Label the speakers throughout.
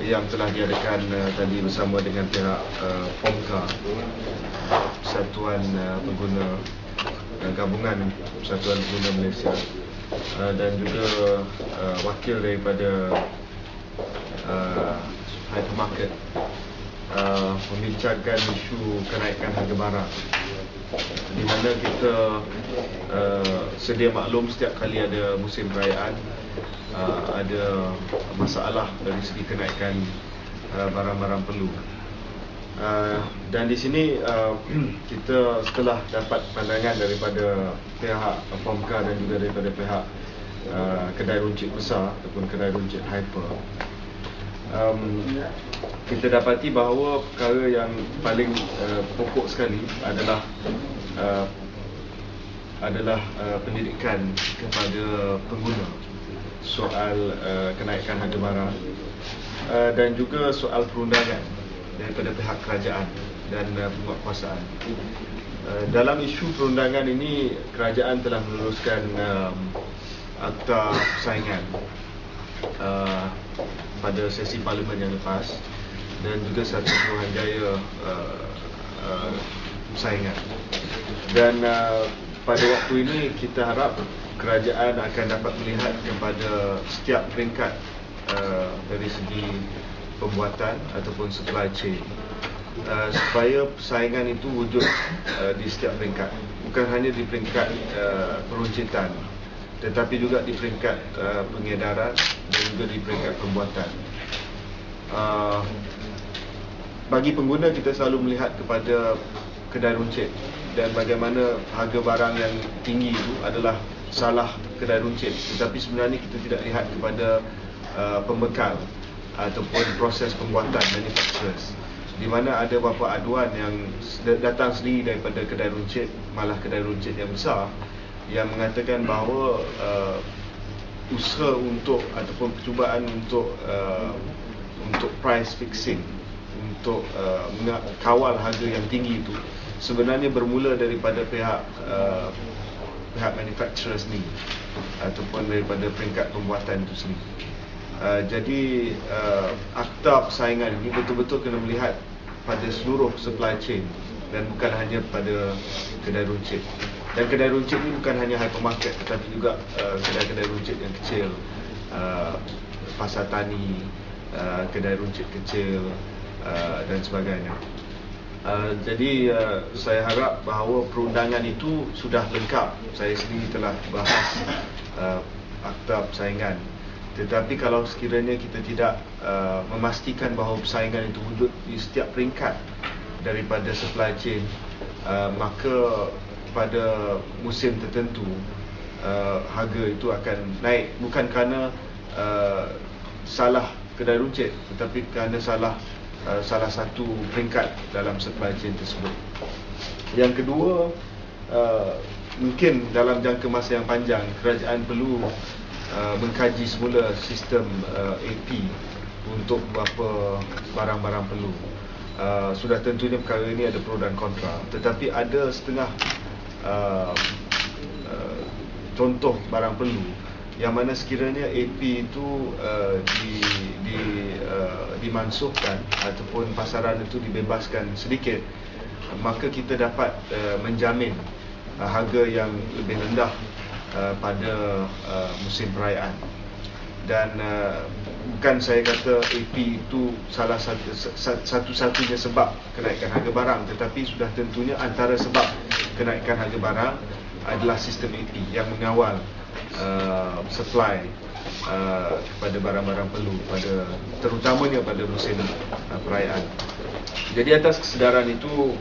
Speaker 1: yang telah diadakan tadi bersama dengan pihak POMCA, Persatuan Pengguna Gabungan Persatuan Pengguna Malaysia, dan juga wakil daripada hypermarket membincangkan isu kenaikan harga barang, di mana kita sedia maklum setiap kali ada musim perayaan ada masalah dari segi kenaikan barang-barang perlu. Dan di sini kita setelah dapat pandangan daripada pihak POMCA dan juga daripada pihak kedai runcit besar ataupun kedai runcit hyper, kita dapati bahawa perkara yang paling pokok sekali adalah pendidikan kepada pengguna soal kenaikan harga barang, dan juga soal perundangan daripada pihak kerajaan dan penguatkuasaan. Dalam isu perundangan ini, kerajaan telah meluluskan akta persaingan pada sesi parlimen yang lepas, dan juga satu Suruhanjaya persaingan. Dan pada waktu ini kita harap kerajaan akan dapat melihat kepada setiap peringkat dari segi pembuatan ataupun supply chain, supaya persaingan itu wujud di setiap peringkat, bukan hanya di peringkat peruncitan, tetapi juga di peringkat pengedaran dan juga di peringkat pembuatan. Bagi pengguna, kita selalu melihat kepada kedai runcit dan bagaimana harga barang yang tinggi itu adalah salah kedai runcit, tetapi sebenarnya kita tidak lihat kepada pembekal ataupun proses pembuatan manufacturers, di mana ada beberapa aduan yang datang sendiri daripada kedai runcit, malah kedai runcit yang besar, yang mengatakan bahawa usaha untuk ataupun percubaan untuk price fixing, untuk kawal harga yang tinggi itu sebenarnya bermula daripada pihak manufacturer sendiri ataupun daripada peringkat pembuatan itu sendiri. Jadi akta persaingan ini betul-betul kena melihat pada seluruh supply chain dan bukan hanya pada kedai runcit. Dan kedai runcit ini bukan hanya hypermarket, tetapi juga kedai-kedai runcit yang kecil, pasar tani, kedai runcit kecil dan sebagainya. Jadi saya harap bahawa perundangan itu sudah lengkap. Saya sendiri telah bahas akta persaingan. Tetapi kalau sekiranya kita tidak memastikan bahawa persaingan itu wujud di setiap peringkat daripada supply chain, maka pada musim tertentu harga itu akan naik, bukan kerana salah kedai runcit, tetapi kerana salah satu peringkat dalam supply chain tersebut. Yang kedua, mungkin dalam jangka masa yang panjang kerajaan perlu mengkaji semula sistem AP untuk beberapa barang-barang perlu. Sudah tentunya perkara ini ada pro dan kontra, tetapi ada setengah contoh barang perlu yang mana sekiranya AP itu dimansuhkan ataupun pasaran itu dibebaskan sedikit, maka kita dapat menjamin harga yang lebih rendah pada musim perayaan. Dan bukan saya kata AP itu salah satu-satunya sebab kenaikan harga barang, tetapi sudah tentunya antara sebab kenaikan harga barang adalah sistem AP yang mengawal supply kepada barang-barang perlu terutamanya pada musim perayaan. Jadi atas kesedaran itu,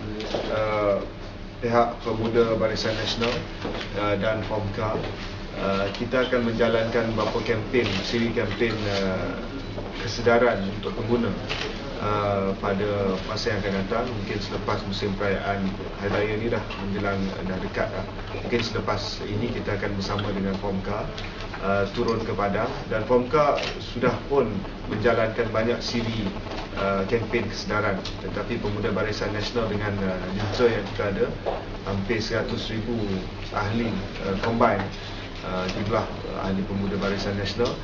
Speaker 1: pihak Pemuda Barisan Nasional dan POMCA, kita akan menjalankan beberapa siri kempen kesedaran untuk pengguna pada masa yang akan datang. Mungkin selepas musim perayaan Hari Raya ni dah dekat dah. Mungkin selepas ini kita akan bersama dengan POMCA turun ke Padang, dan POMCA sudah pun menjalankan banyak siri kempen kesedaran. Tetapi Pemuda Barisan Nasional dengan user yang kita ada, hampir 100,000 ahli combine, jumlah ahli pemuda Barisan Nasional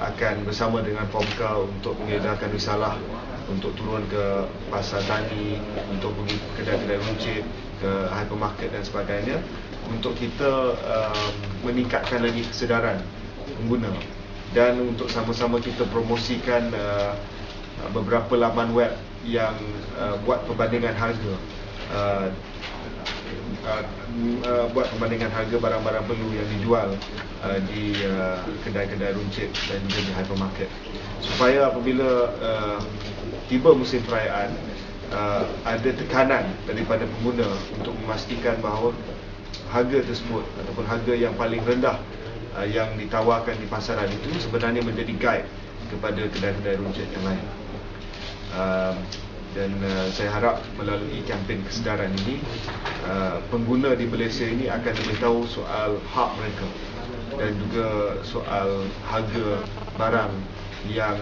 Speaker 1: akan bersama dengan POMCA untuk mengedarkan risalah untuk turun ke pasar tani, untuk pergi kedai-kedai runcit, ke hypermarket dan sebagainya, untuk kita meningkatkan lagi kesedaran pengguna, dan untuk sama-sama kita promosikan beberapa laman web yang buat perbandingan harga, buat perbandingan harga barang-barang perlu yang dijual di kedai-kedai runcit dan juga di hypermarket, supaya apabila tiba musim perayaan ada tekanan daripada pengguna untuk memastikan bahawa harga tersebut ataupun harga yang paling rendah yang ditawarkan di pasaran itu sebenarnya menjadi guide kepada kedai-kedai runcit yang lain. Dan saya harap melalui kempen kesedaran ini, pengguna di Malaysia ini akan lebih tahu soal hak mereka dan juga soal harga barang yang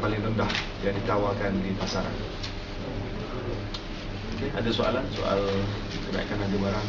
Speaker 1: paling rendah yang ditawarkan di pasaran. Ada soalan soal kenaikan harga barang?